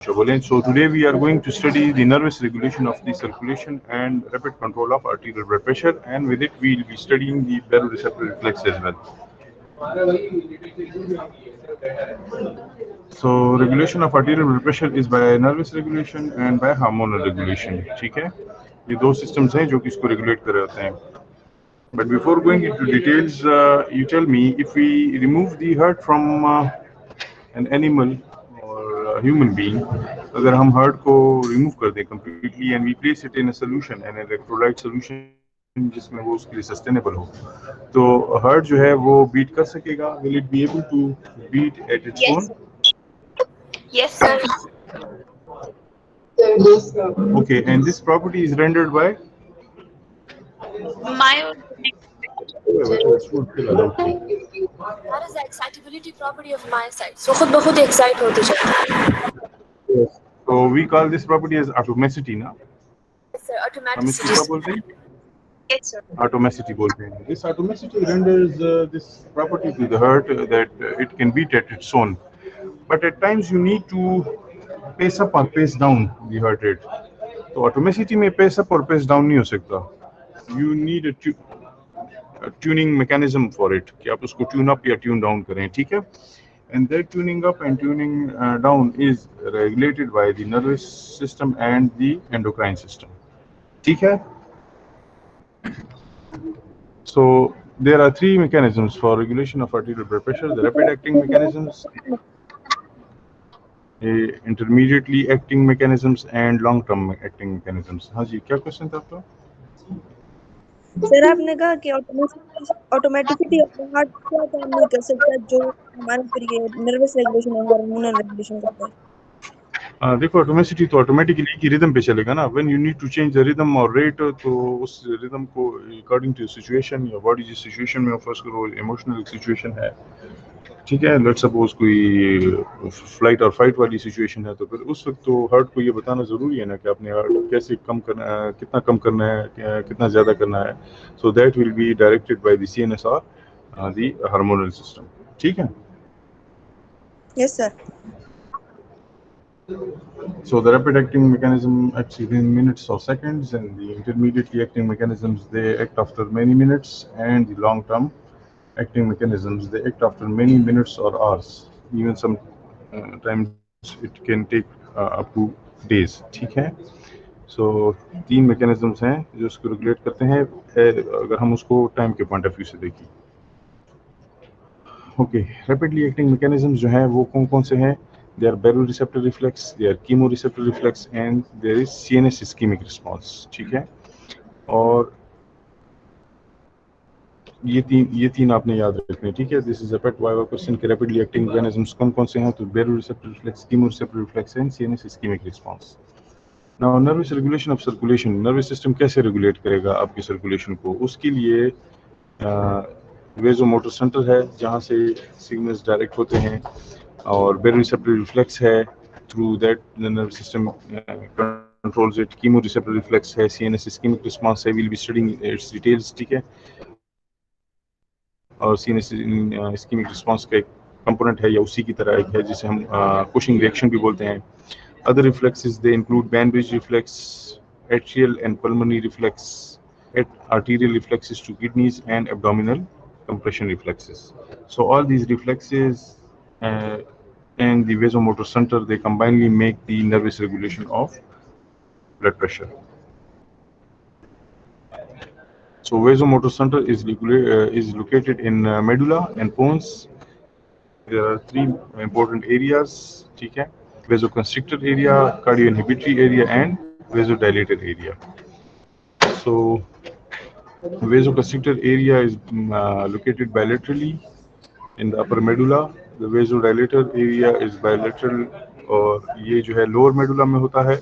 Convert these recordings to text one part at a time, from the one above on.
So today we are going to study the nervous regulation of the circulation and rapid control of arterial blood pressure, and with it we will be studying the baroreceptor reflex as well. So regulation of arterial blood pressure is by nervous regulation and by hormonal regulation. ठीक है, ये दो systems हैं जो कि इसको regulate कर रहे होते हैं. But before going into details, you tell me, if we remove the heart from an animal or a human being, अगर हम heart को remove कर दें completely and we place it in a solution, an electrolyte solution जिसमें वो उसके लिए sustainable हो, तो heart जो है वो beat कर सकेगा? Will it be able to beat at its own? Yes, sir. Okay, and this property is rendered by Myotonic. That is the excitability property of myocytes. So खुद ब खुद excite होती जाती है. So we call this property as atomicity, ना? Yes, sir. हम इसको क्या बोलते हैं? Yes, sir. Atomicity बोलते हैं. This atomicity renders this property to the heart that it can beat at its own. But at times you need to pace up or pace down the heart rate. तो atomicity में pace up और pace down नहीं हो सकता. You need a tuning mechanism for it कि आप उसको tune up या tune down करें, ठीक है? And that tuning up and tuning down is regulated by the nervous system and the endocrine system. ठीक है? So there are three mechanisms for regulation of arterial blood pressure: the rapid acting mechanisms, intermediately acting mechanisms, and long term acting mechanisms. हाँ जी, क्या question था आपका? Sir आपने कहा कि automaticity of heart क्या काम नहीं कर सकता जो हमारे फिर ये नर्वस रेगुलेशन और हार्मोनल रेगुलेशन करता है. देखो, ऑटोमेसिटी तो ऑटोमेटिकली की रिदम पे चलेगा ना. When you need to change the rhythm और रेट, तो उस रिदम को अकॉर्डिंग टू सिचुएशन या बॉडी जिस सिचुएशन में फर्स्ट करो, इमोशनल सिचुएशन है, ठीक है, लेट्स सपोज कोई फ्लाइट और फाइट वाली सिचुएशन है, तो फिर उस वक्त तो हार्ट को ये बताना ज़रूरी है ना कि आपने हार्ट कैसे कम करना है, कितना कम करना है, कितना ज़्यादा करना है. So that will be directed by the CNS और द हार्मोनल सिस्टम. ठीक है? Yes sir. So the rapid acting mechanism acts within minutes or seconds, and the intermediately acting mechanisms, they act after many minutes, and the long term acting mechanisms, they act after many minutes or hours. Even sometimes it can take up to days. ठीक है? So तीन mechanisms हैं जो इसको regulate करते हैं अगर हम उसको टाइम के पॉइंट ऑफ व्यू से देखें. Okay, rapidly acting mechanisms जो हैं वो कौन कौन से हैं? They are baroreceptor reflex, they are chemoreceptor reflex, and there is CNS ischemic response. ठीक है? और ये तीन आपने याद रखने. ठीक है? This is a pet viva question कि rapidly acting mechanisms कौन कौन से हैं? तो baroreceptor reflex, chemoreceptor reflex, and CNS ischemic response. Now nervous regulation of circulation, nervous system कैसे रेगुलेट करेगा आपकी सर्कुलेशन को? उसके लिए वेजोमोटर सेंटर है जहाँ से सिग्नल्स डायरेक्ट होते हैं, और baroreceptor reflex है, through that the nervous system controls it. Chemoreceptor reflex है, CNS ischemic response है, we'll be studying its details. ठीक है? और CNS ischemic response का एक कंपोनेंट है या उसी की तरह एक है जिसे हम Cushing reaction भी बोलते हैं. Other reflexes, they include Banbridge reflex, atrial and pulmonary reflex, arterial reflexes to kidneys, and abdominal compression reflexes. So all these reflexes and the vasomotor center, they combinedly make the nervous regulation of blood pressure. So vasomotor center is located in medulla and pons. There are three important areas. ठीक है? Vasoconstrictor area, cardioinhibitory area, and vasodilator area. So vasoconstrictor area is located bilaterally in the upper medulla. The vasodilator area is bilateral, और ये जो है lower medulla में होता है,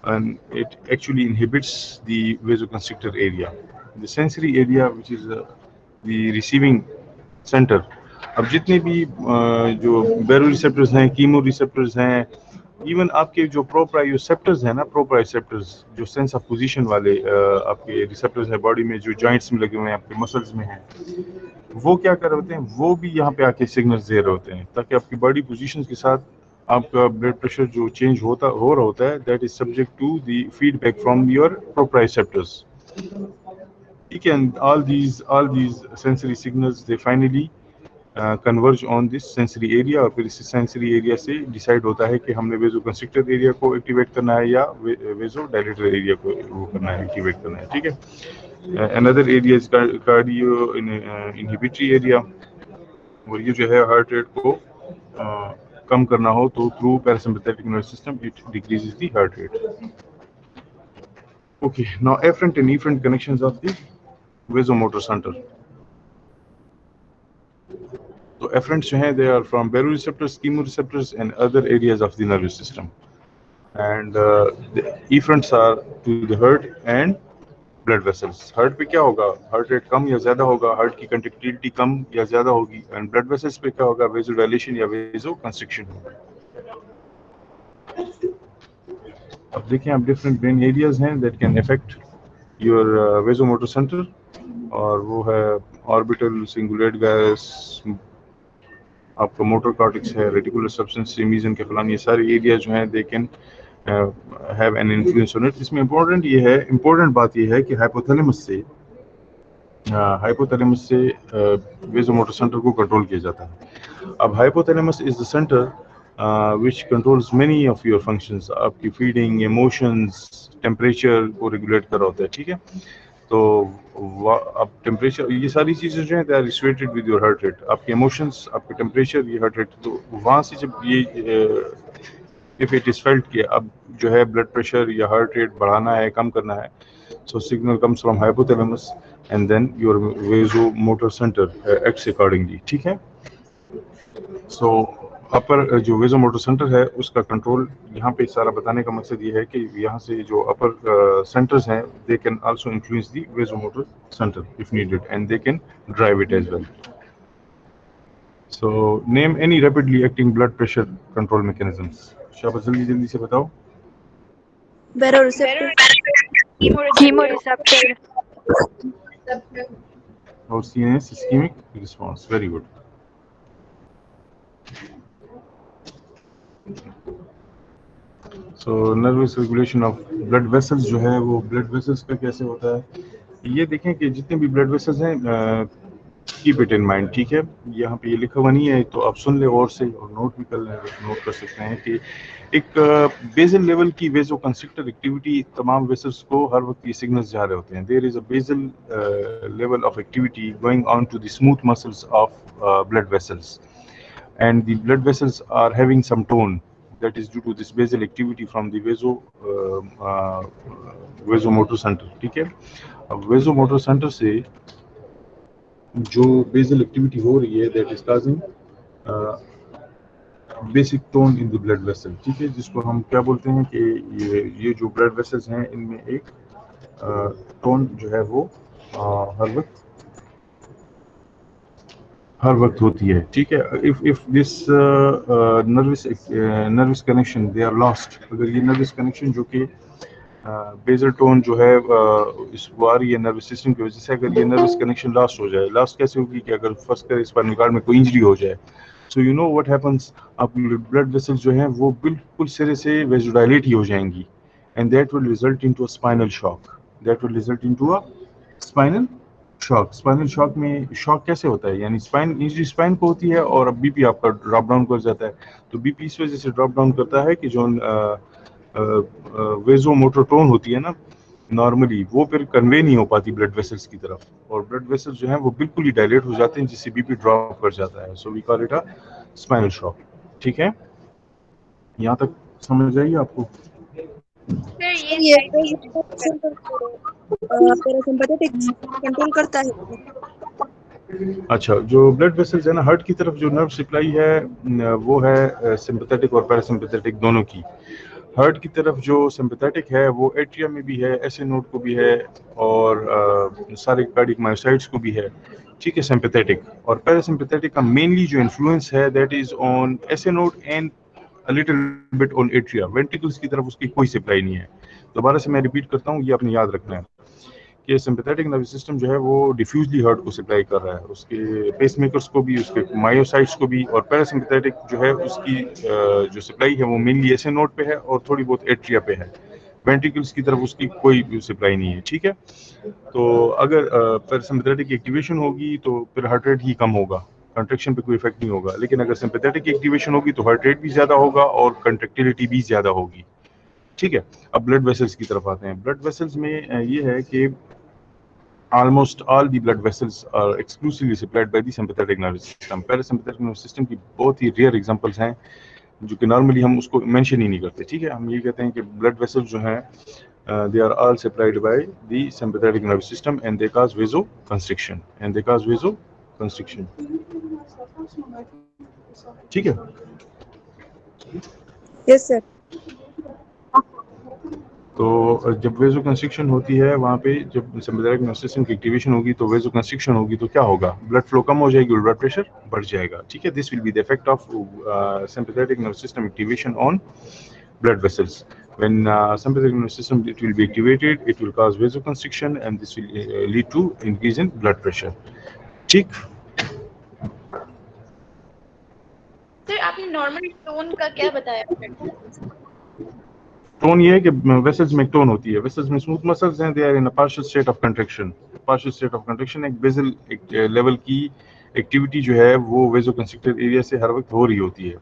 and it actually inhibits the vasoconstrictor area. The sensory area, which is the receiving center. अब जितने भी जो baroreceptors हैं, chemoreceptors हैं, इवन आपके जो प्रोप्रायोसेप्टर्स हैं ना, प्रोप्रायोसेप्टर्स जो सेंस ऑफ पोजीशन वाले आपके रिसेप्टर्स हैं बॉडी में, जो जॉइंट्स में लगे हुए हैं, आपके मसल्स में हैं, वो क्या कर रहे होते हैं? वो भी यहाँ पे आके सिग्नल्स दे रहे होते हैं ताकि आपकी बॉडी पोजीशंस के साथ आपका ब्लड प्रेशर जो चेंज हो रहा होता है, that is subject to the feedback from your proprioceptors, ठीक है। And all these sensory signals they finally converge on this sensory area, और फिर इस सेंसरी एरिया से डिसाइड होता है कि हमने वेजो कंस्ट्रिक्टर एरिया को एक्टिवेट करना है या वेजो डायलेटर एरिया को वो करना है, एक्टिवेट करना है, ठीक है। Another area is cardio inhibitory area, और ये जो है हार्ट रेट को कम करना हो तो through parasympathetic nervous system it decreases the heart rate. Okay, now afferent and efferent connections of the vasomotor centre. तो efferents जो हैं they are from baroreceptors, chemoreceptors and other areas of the nervous system, and the efferents are to the heart and blood vessels. heart पे क्या होगा, heart rate कम या ज़्यादा होगा, heart की conductivity कम या ज़्यादा होगी, and blood vessels पे क्या होगा, vasodilation या vasoconstriction होगा। अब देखें, अब different brain areas हैं that can affect your vasomotor center, और वो है orbital cingulate gyrus, आपका मोटर कॉर्टेक्स है, रेटिकुलर सब्सटेंस, मेसेनकेफालन, ये सारे एरिया जो हैं they can have an influence on it. इसमें इम्पोर्टेंट बात ये है कि हाइपोथैलेमस से वेजोमोटर सेंटर को कंट्रोल किया जाता है। अब hypothalamus is the centre which controls many of your functions, आपकी फीडिंग, इमोशंस, टेम्परेचर को रेगुलेट कर रहा होता है, ठीक है। तो अब टेम्परेचर, ये सारी चीज़ें जो हैं they are related with your heart rate, आपके इमोशंस, आपके टेम्परेचर, ये हार्ट रेट। तो वहाँ से जब ये इफ़ इट इज़ फेल्ट कि अब जो है ब्लड प्रेशर या हार्ट रेट बढ़ाना है, कम करना है, so signal comes from hypothalamus and then your vasomotor centre acts accordingly, ठीक है। सो अपर जो वेजोमोटर सेंटर है उसका कंट्रोल, यहाँ पे सारा बताने का मकसद ये है कि यहाँ से जो अपर सेंटर्स हैं they can also influence the vasomotor centre if needed and they can drive it as well. So name any rapidly acting blood pressure control mechanisms. शाबाश, जल्दी से बताओ। baroreceptor, Chemoreceptor. और CNS, ischemic response, very good। So nervous regulation of blood vessels जो है वो blood vessels का कैसे होता है, ये देखें कि जितने भी ब्लड वेसल्स हैं कीप इट इन माइंड, ठीक है। यहाँ पे ये लिखा हुआ नहीं है तो आप सुन ले और से, और नोट कर सकते हैं कि एक बेजल लेवल की वेजो कंस्ट्रिक्टर एक्टिविटी तमाम वेसल्स को हर वक्त ये सिग्नल्स जा रहे होते हैं। There is a basal level of activity going on to the smooth muscles of blood vessels, and the blood vessels are having some tone that is due to this basal activity from the vasomotor center, ठीक है। अब vasomotor center से जो basal activity हो रही है that is causing basic tone in the blood vessel, ठीक है, जिसको हम क्या बोलते हैं कि ये जो blood vessels हैं इनमें एक tone जो है वो हर वक्त होती है, ठीक है। If this nervous connection they are lost, अगर ये नर्वस कनेक्शन जो कि बेजल टोन जो है इस आ रही है नर्वस सिस्टम की वजह से, अगर ये नर्वस कनेक्शन लॉस्ट हो जाए, लॉस्ट कैसे होगी कि अगर फर्स्ट कर स्पाइनल कॉर्ड में कोई इंजरी हो जाए, so you know what happens, आपकी ब्लड वेसल्स जो हैं वो बिल्कुल सिरे से वेजोडाइलेट ही हो जाएंगी, and that will result into a spinal shock, spinal shock में शॉक कैसे होता है, यानी स्पाइन इंजरी स्पाइन को होती है और अब बीपी आपका ड्रॉप डाउन कर जाता है। तो बीपी इस वजह से ड्रॉप डाउन करता है कि जो वेजोमोटर टोन होती है ना नॉर्मली, वो फिर कन्वे नहीं हो पाती ब्लड वेसल्स की तरफ, और ब्लड वेसल्स जो हैं वो बिल्कुल ही डायलेट हो जाते हैं जिससे बीपी ड्रॉप कर जाता है। So we call it a spinal shock, ठीक है। यहाँ तक समझ आइए आपको? Sir, ये yes, I did. Parasympathetic control करता है। अच्छा, जो ब्लड वेसल्स है ना, हार्ट की तरफ जो नर्व सप्लाई है वो है सिंपैथेटिक और पैरासिम्पैथेटिक दोनों की। हार्ट की तरफ जो सिंपैथेटिक है वो एट्रिया में भी है, एसए नोड को भी है, और सारे कार्डियक मायोसाइट्स को भी है, ठीक है, सिंपैथेटिक। और पैरासिम्पैथेटिक का मेनली जो इन्फ्लुएंस है that is on SA node and a little bit on atria. Ventricles की तरफ उसकी कोई सप्लाई नहीं है। दोबारा से मैं रिपीट करता हूँ, ये आपने याद रखना है कि सिंपैथेटिक नर्वस सिस्टम जो है वो डिफ्यूजली हार्ट को सप्लाई कर रहा है, उसके पेसमेकर्स को भी, उसके मायोसाइट्स को भी, और पैरासिम्पैथेटिक जो है उसकी जो सप्लाई है वो मेनली एसए नोड पे है और थोड़ी बहुत एट्रिया पे है, वेंट्रिकल्स की तरफ उसकी कोई सप्लाई नहीं है। ठीक है, तो अगर पैरासिम्पैथेटिक की एक्टिवेशन होगी तो फिर हार्ट रेट ही कम होगा, कंट्रैक्शन पे कोई इफेक्ट नहीं होगा। लेकिन अगर सिंपैथेटिक की एक्टिवेशन होगी तो हार्ट रेट भी ज़्यादा होगा और कंट्रैक्टिलिटी भी ज़्यादा होगी। ठीक है, अब ब्लड वेसल्स की तरफ आते हैं। ब्लड वेसल्स में ये है कि almost all the blood vessels are exclusively supplied by the sympathetic nervous system. Parasympathetic nervous system की बहुत ही रेयर एग्जांपल्स हैं जो कि नॉर्मली हम उसको मेंशन ही नहीं करते। ठीक है, हम ये कहते हैं कि ब्लड वेसल्स जो हैं they are all supplied by the sympathetic nervous system and they cause vasoconstriction. ठीक है, यस सर। तो जब वेजोकंस्ट्रिक्शन होती है वहाँ पे, जब सिंपैथेटिक नर्वस सिस्टम की एक्टिवेशन होगी तो वेजोकंस्ट्रिक्शन होगी तो क्या होगा, ब्लड फ्लो कम हो जाएगी और ब्लड प्रेशर बढ़ जाएगा। ठीक है, this will be the effect of sympathetic nervous system activation on blood vessels. When sympathetic nervous system it will be activated, it will cause vasoconstriction and this will lead to increase in blood pressure. ठीक, sir आपने normal tone का क्या बताया? Tone ये है कि vessels में tone होती है, वेसल्स में स्मूथ मसल्स हैं, they are in a partial state of contraction. Partial state of contraction एक बेसल लेवल की एक्टिविटी जो है वो वेजोकंस्ट्रिक्टेड एरिया से हर वक्त हो रही होती है।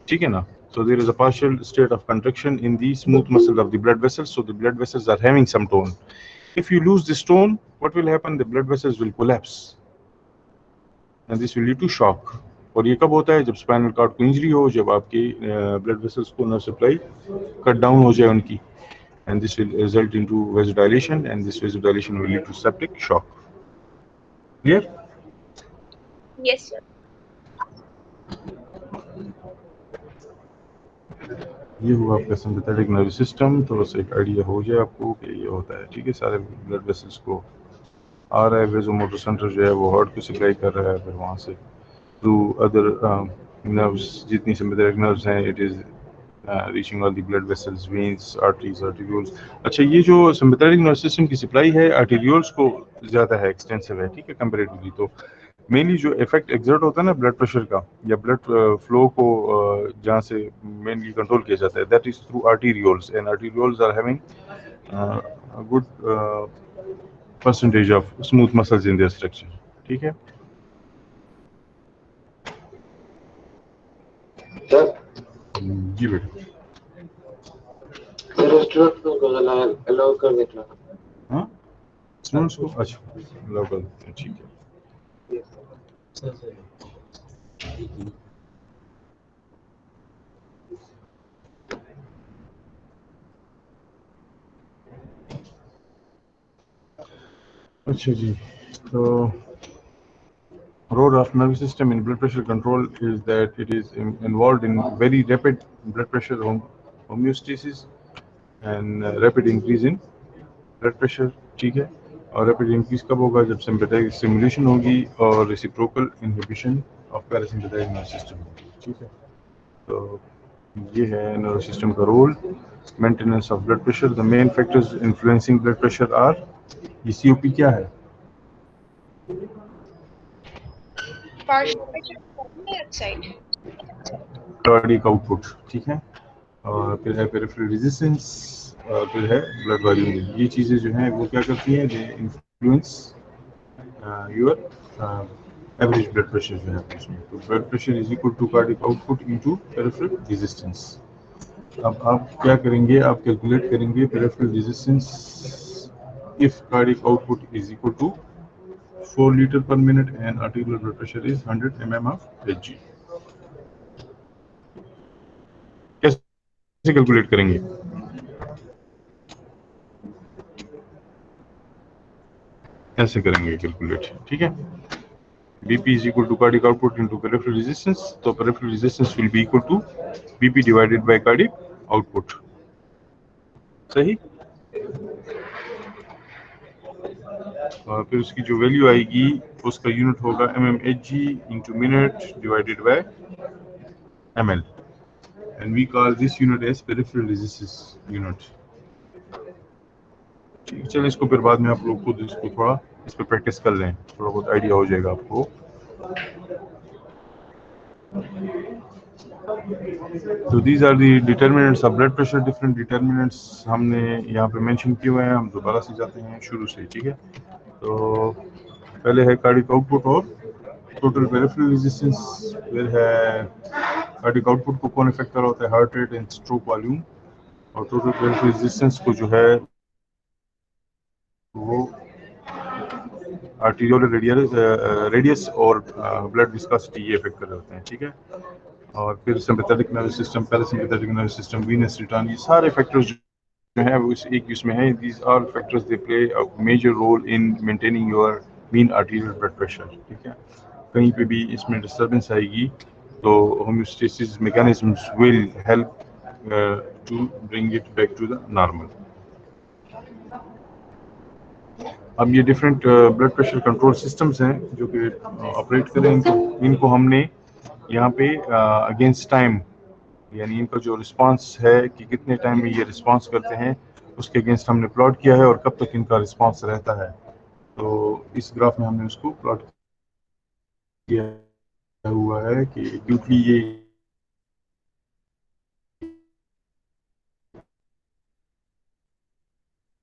ठीक है ना, so there is a partial state of contraction in the smooth muscle of the blood vessels, so the blood vessels are having some tone. If you lose this tone, what will happen, the blood vessels will collapse and this will lead to shock. और ये कब होता है, जब spinal cord को injury हो, जब आपके ब्लड वेसल्स को नर्व सप्लाई कट डाउन हो जाए उनकी, and this will result into vasodilation and this vasodilation will lead to septic shock. Clear? Yes sir. ये हुआ आपका सिंपैथेटिक नर्वस सिस्टम, तो बस एक आइडिया हो जाए आपको कि ये होता है। ठीक है, सारे ब्लड वेसल्स को आ रहा है, वेजोमोटर सेंटर जो है वो हार्ट को सप्लाई कर रहा है, फिर वहाँ से थ्रू अदर नर्व्स, जितनी सिंपैथेटिक नर्व्स हैं, it is reaching all the blood vessels, veins, arteries, arterioles. अच्छा, ये जो सिंपैथेटिक नर्वस सिस्टम की सप्लाई है आर्टेरियोल्स को ज़्यादा है, एक्सटेंसिव है। ठीक है, कंपैरेटिवली तो मेनली जो इफेक्ट एक्सर्ट होता है ना ब्लड प्रेशर का या ब्लड फ्लो को जहाँ से मेनली कंट्रोल किया जाता है, that is through arterioles and arterioles are having a good percentage of smooth muscles in their structure. ठीक है, जी बेटा। अलाउ कर देना। हाँ, स्टूडेंट्स को अच्छा अलाउ कर देते हैं। ठीक है, अच्छा जी, तो role of nervous system in blood pressure control is that it is involved in very rapid blood pressure homeostasis and rapid increase in blood pressure। ठीक है, और रैपिड इंक्रीज कब होगा, जब सिंपैथेटिक स्टिमुलेशन होगी और reciprocal inhibition of parasympathetic nervous system होगी। ठीक है, तो ये है नर्वस सिस्टम का role, maintenance of blood pressure. The main factors influencing blood pressure are, ये सीओपी क्या है, कार्डियक आउटपुट। ठीक है, और फिर है पेरिफेरल रेजिस्टेंस, और फिर है ब्लड वॉल्यूम। ये चीज़ें जो हैं वो क्या करती हैं, they influence your average blood pressure जो है उसमें। तो blood pressure is equal to cardiac output into peripheral resistance. अब आप क्या करेंगे, आप कैलकुलेट करेंगे peripheral resistance if cardiac output is equal to 4 litre per minute and articular blood pressure is 100 mm of Hg। कैसे कैलकुलेट करेंगे, ऐसे करेंगे कैलकुलेट। ठीक है, BP is equal to cardiac output into peripheral resistance, तो peripheral resistance will be equal to BP divided by cardiac output। सही, और फिर उसकी जो वैल्यू आएगी उसका यूनिट होगा mmHg into minute divided by ml and we call this unit as peripheral resistance unit। चलिए इसको फिर बाद में आप लोग खुद इसको थोड़ा इस पर प्रैक्टिस कर लें, थोड़ा बहुत आइडिया हो जाएगा आपको। तो these are the determinants of blood pressure. Different determinants हमने यहाँ पे मेंशन किए हुए हैं। हम दोबारा से जाते हैं शुरू से, ठीक है। तो पहले है कार्डिक आउटपुट और टोटल पेरिफेरल रेजिस्टेंस, फिर है कार्डिक आउटपुट को कौन इफेक्ट कर रहा होता है, heart rate and stroke volume, और टोटल पेरिफेरल रेजिस्टेंस को जो है वो आर्टीरियोलर रेडियस और ब्लड विस्कोसिटी ये इफेक्ट कर रहे होते हैं, ठीक है। और फिर sympathetic nervous system, parasympathetic nervous system, venous return, ये सारे फैक्टर्स जो है वो इस एक इसमें है। These are factors they play a major role in maintaining your mean arterial blood pressure, ठीक है। कहीं पे भी इसमें डिस्टर्बेंस आएगी तो homeostasis mechanisms will help to bring it back to the normal. अब ये different blood pressure control systems हैं जो कि ऑपरेट करें, इनको हमने यहाँ पे अगेंस्ट टाइम, यानी इनका जो रिस्पांस है कि कितने टाइम में ये रिस्पांस करते हैं उसके अगेंस्ट हमने प्लॉट किया है और कब तक इनका रिस्पांस रहता है। तो इस ग्राफ में हमने उसको प्लॉट किया हुआ है कि क्योंकि ये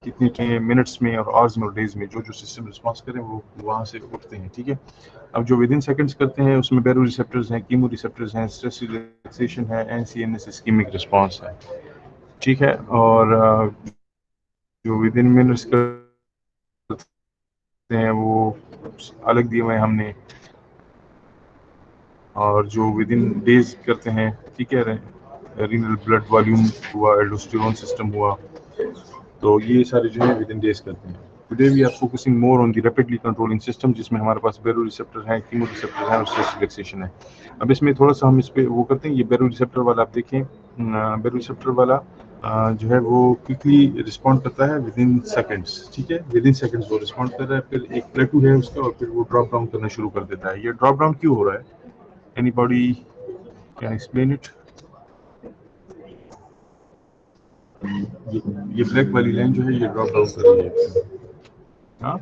कितने मिनट्स में और आवर्स में और डेज में जो जो सिस्टम रिस्पांस करें वो वहाँ से उठते हैं, ठीक है। अब जो विद इन सेकंड्स करते हैं उसमें बैरो रिसेप्टर्स हैं, कीमो रिसेप्टर्स हैं, स्ट्रेस रिलैक्सेशन है, एनसीएनएस इस्कीमिक रिस्पांस है, ठीक है। और जो विद इन मिनट्स करते हैं वो अलग दिए हुए हैं हमने, और जो विद इन डेज करते हैं, ठीक है, रीनल ब्लड वॉल्यूम हुआ, एल्डोस्टेरोन सिस्टम हुआ, तो ये सारे जो है विद इन डेज करते हैं। Today we are focusing more on the rapidly controlling system, जिसमें हमारे पास बैरो रिसेप्टर हैं, कीमो रिसेप्टर हैं और स्ट्रेस रिलैक्सेशन है। अब इसमें थोड़ा सा हम इस पे वो करते हैं। ये बैरो रिसेप्टर वाला आप देखें, बैरो रिसेप्टर वाला जो है वो क्विकली रिस्पॉन्ड करता है विद इन सेकेंड्स, ठीक है। विद इन सेकेंड्स वो रिस्पॉन्ड कर रहा है, फिर एक प्लेटू है उसका और फिर वो ड्रॉप डाउन करना शुरू कर देता है। ये ड्रॉप डाउन क्यों हो रहा है, एनीबॉडी कैन एक्सप्लेन इट? ये ब्लैक वाली लाइन जो है ये ड्रॉप डाउन कर रही है, हाँ।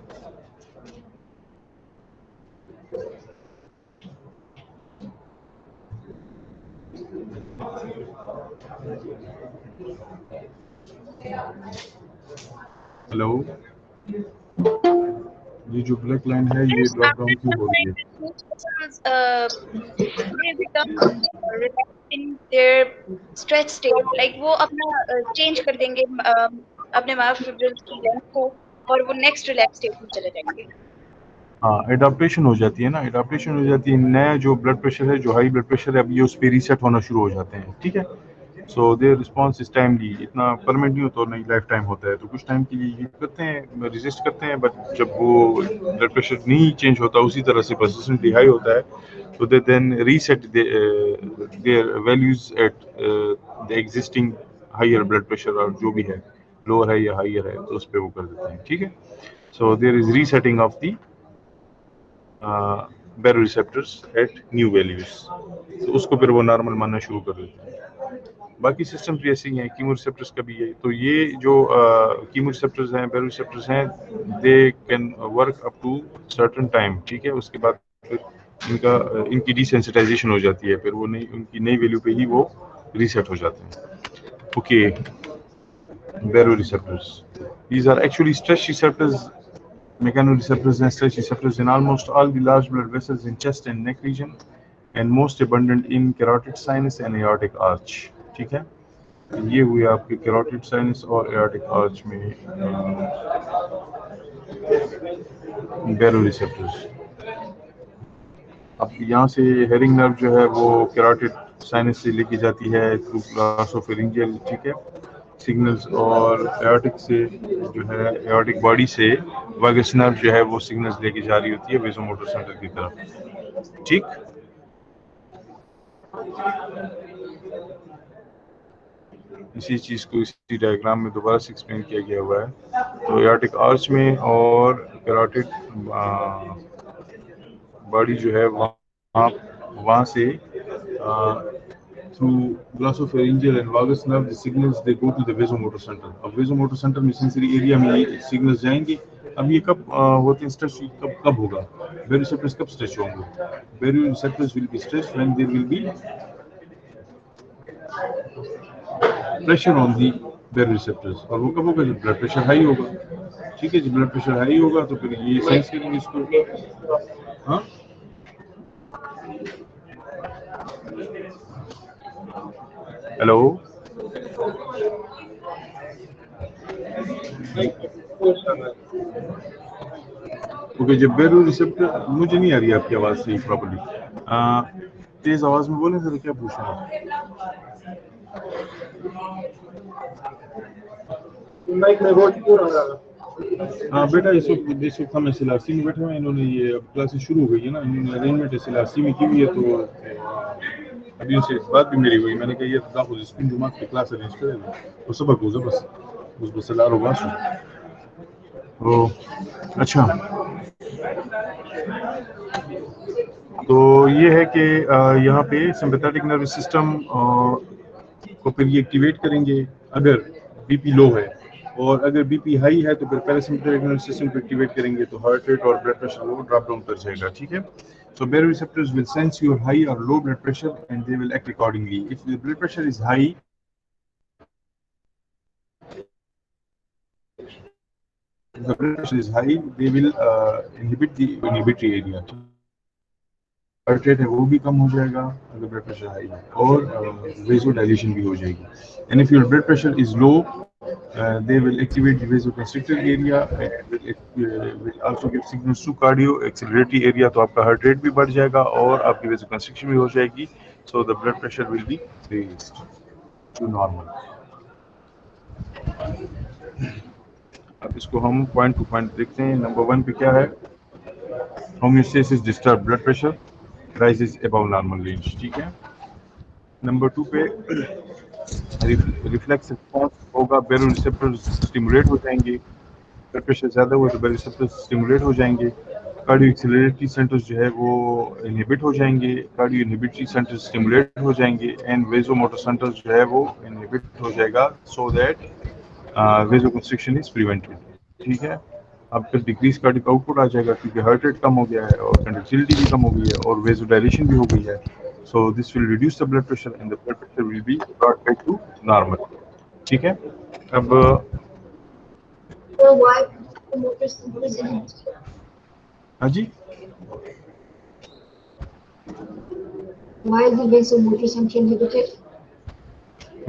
हेलो, ये जो ब्लैक लाइन है ये ड्रॉप डाउन क्यों हो रही है? they become relaxed in their stretch state, like वो अपना चेंज कर देंगे अपने मायोफिब्रिल्स की लेंथ को और वो नेक्स्ट रिलैक्स स्टेट में चले जाएंगे। हाँ, एडाप्टेशन हो जाती है ना, एडाप्टेशन हो जाती है। नया जो ब्लड प्रेशर है, जो हाई ब्लड प्रेशर है, अब ये उस पर रीसेट होना शुरू हो जाते हैं, ठीक है। So their response is timely, इतना परमानेंट नहीं होता, नहीं लाइफ टाइम होता है। तो कुछ टाइम के लिए ये करते हैं, रेजिस्ट करते हैं, बट जब वो ब्लड प्रेशर नहीं चेंज होता, उसी तरह से परसिस्टेंटली हाई होता है, तो they then reset their values at the existing higher blood pressure, और जो भी है लोअर है या हायर है तो उस पर वो कर देते हैं, ठीक है। So there is resetting of the baroreceptors at new values, तो उसको फिर वो नॉर्मल मानना शुरू कर देते हैं। बाकी सिस्टम भी ऐसे ही हैं, कीमो रिसेप्टर्स का भी है। तो ये जो कीमो रिसेप्टर्स हैं, baroreceptors हैं, they can work up to certain time, ठीक है। उसके बाद फिर इनकी डिसेंसिटाइजेशन हो जाती है, फिर वो नई उनकी नई वैल्यू पे ही वो रीसेट हो जाते हैं। Okay, baroreceptors, these are actually stress receptors, mechanoreceptors and stretch receptors in almost all the large blood vessels in chest and neck region, and most abundant in carotid sinus and aortic arch, ठीक है। ये हुए आपके carotid sinus और aortic arch में baroreceptors. अब यहाँ से हेरिंग नर्व जो है वो कैरोटिड साइनस से लेके जाती है थ्रू ग्लासोफेरिंजियल, ठीक है, सिग्नल्स, और एआर्टिक से जो है एआर्टिक बॉडी से वागस नर्व जो है वो सिग्नल्स लेके जा रही होती है वेसोमोटर सेंटर की तरफ, ठीक। इसी चीज को इसी डायग्राम में दोबारा से एक्सप्लेन किया गया हुआ है। तो एआर्टिक आर्च में और कैरोटिड बॉडी जो है वहाँ से through glossopharyngeal and vagus nerve, the signals they go to the vasomotor center. अब vasomotor center में sensory area में ये signals जाएंगे. अब ये कब होते हैं stretch, कब होगा? Baroreceptors कब stretch होंगे? Baroreceptors will be stretched when there will be pressure on the baroreceptors. और वो कब होगा? जब blood pressure high होगा. ठीक है, जब blood pressure high होगा तो फिर ये sense करेंगे इसको. हाँ, हेलो, ओके. जब बैरोरिसेप्टर, मुझे नहीं आ रही आपकी आवाज़ सही प्रॉपर्ली. तेज आवाज़ में बोलें जरा, क्या पूछना है? हाँ बेटा, इस वक्त हम SLRC में बैठे हुए हैं. इन्होंने ये अब क्लासेस शुरू हो गई है ना, इन्होंने अरेंजमेंट SLRC में की हुई है. तो अभी उनसे बात भी मेरी हुई. मैंने कहा ये तो स्कूल जुमा की क्लास अरेंज करेगा तो सबक हो बस बसलार होगा. तो अच्छा, तो ये है कि यहाँ पे सिंपैथेटिक नर्वस सिस्टम को फिर ये एक्टिवेट करेंगे अगर बीपी लो है, और अगर बीपी हाई है तो फिर पैरासिम्पैथेटिक नर्वस सिस्टम को एक्टिवेट करेंगे तो हार्ट रेट और ब्लड प्रेशर वो ड्रॉप डाउन कर जाएगा. ठीक है. So baroreceptors will sense your high or low blood pressure and they will act accordingly. If the blood pressure is high, they will inhibit the inhibitory area. Heart rate है वो भी कम हो जाएगा अगर ब्लड प्रेशर हाई है, और vasodilation भी हो जाएगी. And if your blood pressure is low, they will activate the vasoconstrictor area and will also give signals to cardio acceleratory area. तो आपका हार्ट रेट भी बढ़ जाएगा और आपकी vasoconstriction भी हो जाएगी. So the blood pressure will be raised to normal. अब इसको हम पॉइंट टू पॉइंट देखते हैं. नंबर 1 पे क्या है? Homeostasis disturb, blood pressure rises above normal range. ठीक है. नंबर 2 पे रिफ्लेक्स रिस्पॉन्स होगा, बैरोरिसेप्टर्स स्टिमुलेट हो जाएंगे. ब्लड प्रेशर ज़्यादा हुआ तो बैरोरिसेप्टर्स स्टिमुलेट हो जाएंगे. कार्डियो एक्सेलरेटरी सेंटर्स जो है वो इनहिबिट हो जाएंगे, कार्डियो इनहिबिटरी सेंटर्स स्टिमुलेट हो जाएंगे, एंड वेसोमोटर सेंटर्स जो है वो इनहिबिट हो जाएगा, so that vasoconstriction is prevented. ठीक है. अब फिर डिक्रीज कार्डिक आउटपुट आ जाएगा क्योंकि हार्ट रेट कम हो गया है और कंडक्टिविटी भी कम हो गई है और वेसोडाइलेशन भी हो गई है. So this will reduce the blood pressure and the blood pressure will be brought back to normal. ठीक है. अब हाँ जी, why is the vasomotor center inhibited?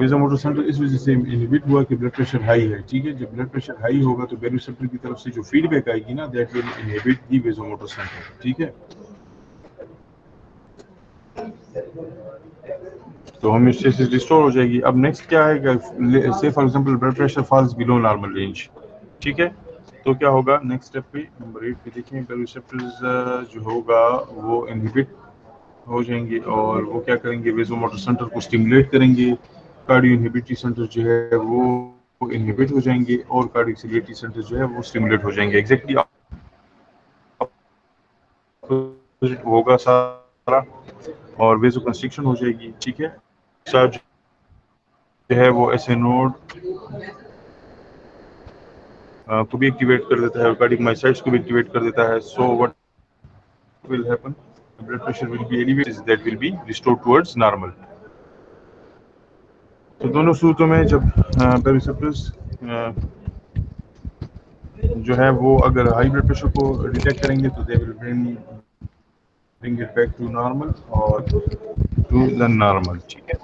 Vasomotor centre इस वजह से इनहिबिट हुआ कि ब्लड प्रेशर हाई है. ठीक है. जब ब्लड प्रेशर हाई होगा तो बैरोरिसेप्टर की तरफ से जो फीडबैक आएगी ना, that will inhibit the vasomotor centre. ठीक है. तो होम्योस्टेसिस रिस्टोर हो जाएगी. अब नेक्स्ट क्या है? से for example blood pressure falls below normal range. ठीक है. तो क्या होगा नेक्स्ट स्टेप पे? नंबर 8 पे देखें. बैरोरिसेप्टर्स जो होगा वो इनहिबिट हो जाएंगे और वो क्या करेंगे? वेसोमोटर सेंटर को स्टिमुलेट करेंगे. कार्डियो इनहिबिटरी सेंटर जो है वो इनहिबिट हो जाएंगे और कार्डियो एक्सेलरेटरी सेंटर जो है वो स्टिमुलेट हो जाएंगे. एग्जैक्टली होगा सारा और वेसोकंस्ट्रिक्शन हो जाएगी. ठीक है. साथ जो है वो ऐसे नोड को भी एक्टिवेट कर देता है और कार्डियक मायोसाइट्स को भी एक्टिवेट कर देता है. So what will happen? Blood pressure will be elevated, that will be restored towards normal. तो दोनों सूरतों में जब बैरोरिसेप्टर्स जो है वो अगर हाई ब्लड प्रेशर को डिटेक्ट करेंगे तो they will bring it back to normal or to the normal. ठीक है.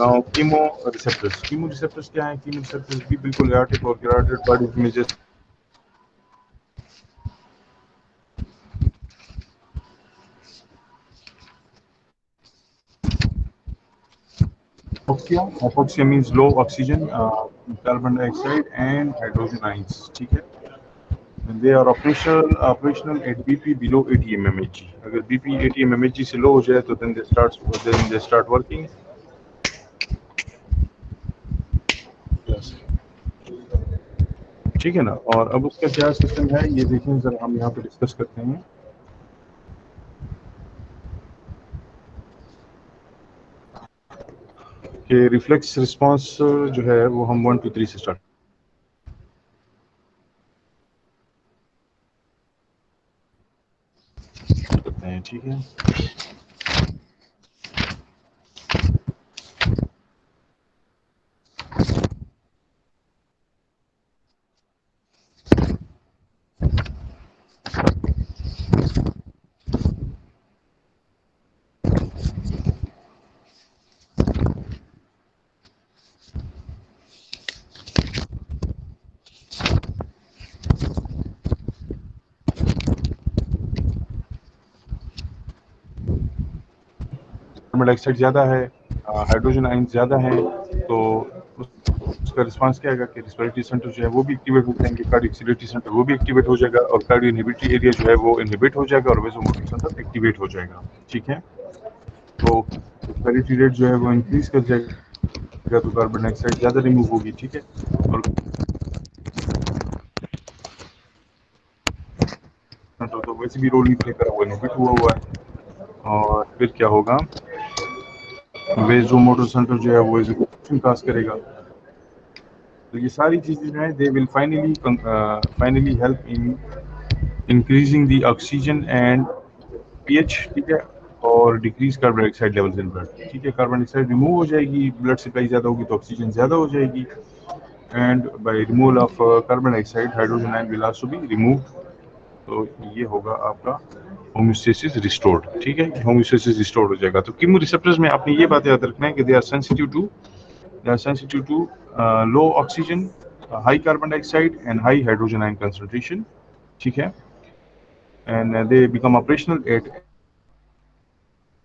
Now chemoreceptors. Chemoreceptors क्या हैं? chemoreceptors भी बिल्कुल aortic और carotid bodies में जैसे hypoxia means low oxygen, carbon dioxide and hydrogen ions. ठीक है. And they are operational at BP below 80 mmHg. अगर BP 80 mmHg से लो हो जाए तो then they start working. ठीक है ना. और अब उसका क्या सिस्टम है ये देखें जरा, हम यहाँ पे डिस्कस करते हैं. कि रिफ्लेक्स रिस्पांस जो है वो हम 1 to 3 से स्टार्ट करते हैं, ठीक है। कार्बन डाइऑक्साइड ज़्यादा है, हाइड्रोजन आयन ज़्यादा है, तो उसका रिस्पांस क्या आएगा कि रेस्पिरेटरी सेंटर जो है वो भी एक्टिवेट हो जाएंगे, कार्डियोक्सिलेटरी सेंटर वो भी एक्टिवेट हो जाएगा और कार्डियो इनहिबिटरी एरिया जो है वो इनहिबिट हो जाएगा और वेसोमोटर सेंटर एक्टिवेट हो जाएगा, ठीक है। तो रेस्पिरेटरी रेट जो है वो इंक्रीज कर जाएगा तो कार्बन डाइऑक्साइड ज़्यादा रिमूव होगी, ठीक है। और तो वैसे भी रोल नहीं प्ले करा हुआ, इनहिबिट हुआ है और फिर क्या होगा, वेसोमोटर सेंटर जो है वो एग्जीक्यूशन पास करेगा। तो ये सारी चीज़ें जो है they will finally help in increasing the oxygen and pH, ठीक है, और decrease carbon dioxide levels in blood, ठीक है। कार्बन डाइऑक्साइड रिमूव हो जाएगी, ब्लड सप्लाई ज़्यादा होगी तो ऑक्सीजन ज़्यादा हो जाएगी and by removal of carbon dioxide hydrogen ion will also be remove. तो ये होगा आपका होम्योस्टेसिस रिस्टोर्ड, ठीक है, होम्योस्टेसिस रिस्टोर्ड हो जाएगा। तो कीमो रिसेप्टर्स में आपने ये बात याद रखना है कि they are sensitive to low oxygen, high carbon dioxide and high hydrogen ion concentration, ठीक है। And they become operational at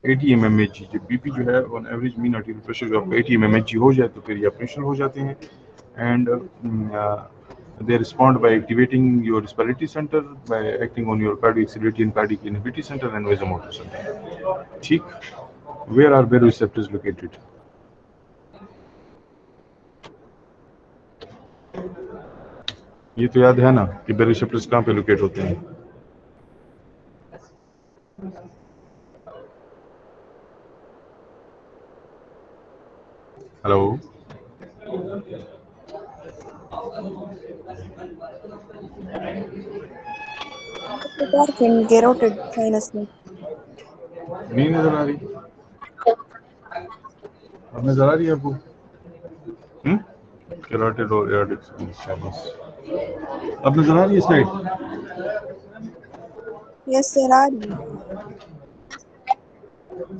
80 mmHg। जब बीपी जो है on average mean arterial pressure जो आपका 80 mmHg हो जाए तो फिर ये ऑपरेशनल हो जाते हैं and they respond by activating your respiratory center, by acting on your cardiac and cardiac inhibitory center and vasomotor center, ठीक। Where are baroreceptors located? ये तो याद है ना कि baroreceptors कहाँ पे लोकेट होते हैं। हेलो, कैरोटिड साइनस में नहीं नजर आ रही, अब नजर आ रही है आपको? कैरोटिड और एयरडिक साइनस अब नजर आ रही है स्लाइड? यस सर आ रही है।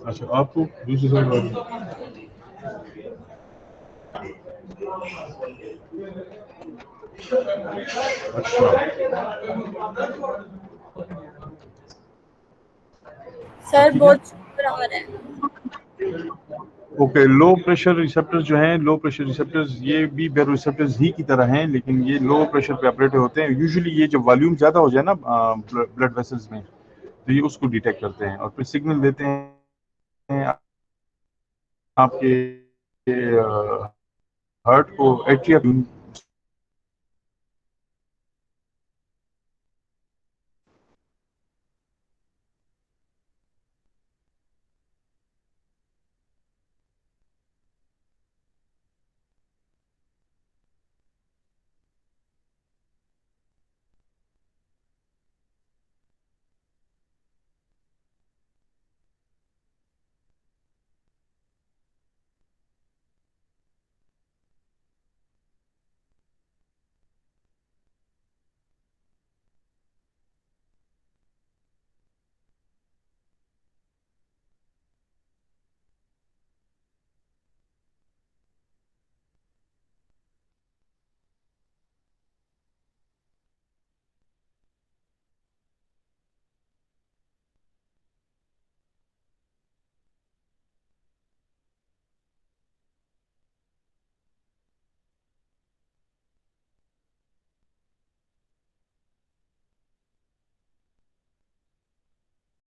अच्छा, आपको दूसरी साइड वाली अच्छा, सर बहुत शुक्र आ रहा है। ओके। लो प्रेशर रिसेप्टर्स जो हैं, लो प्रेशर रिसेप्टर्स ये भी बेरो रिसेप्टर्स ही की तरह हैं, लेकिन ये लो प्रेशर पे ऑपरेट होते हैं। यूजुअली ये जब वॉल्यूम ज़्यादा हो जाए ना ब्लड वेसल्स में तो ये उसको डिटेक्ट करते हैं और फिर सिग्नल देते हैं आपके हार्ट को एट्रिया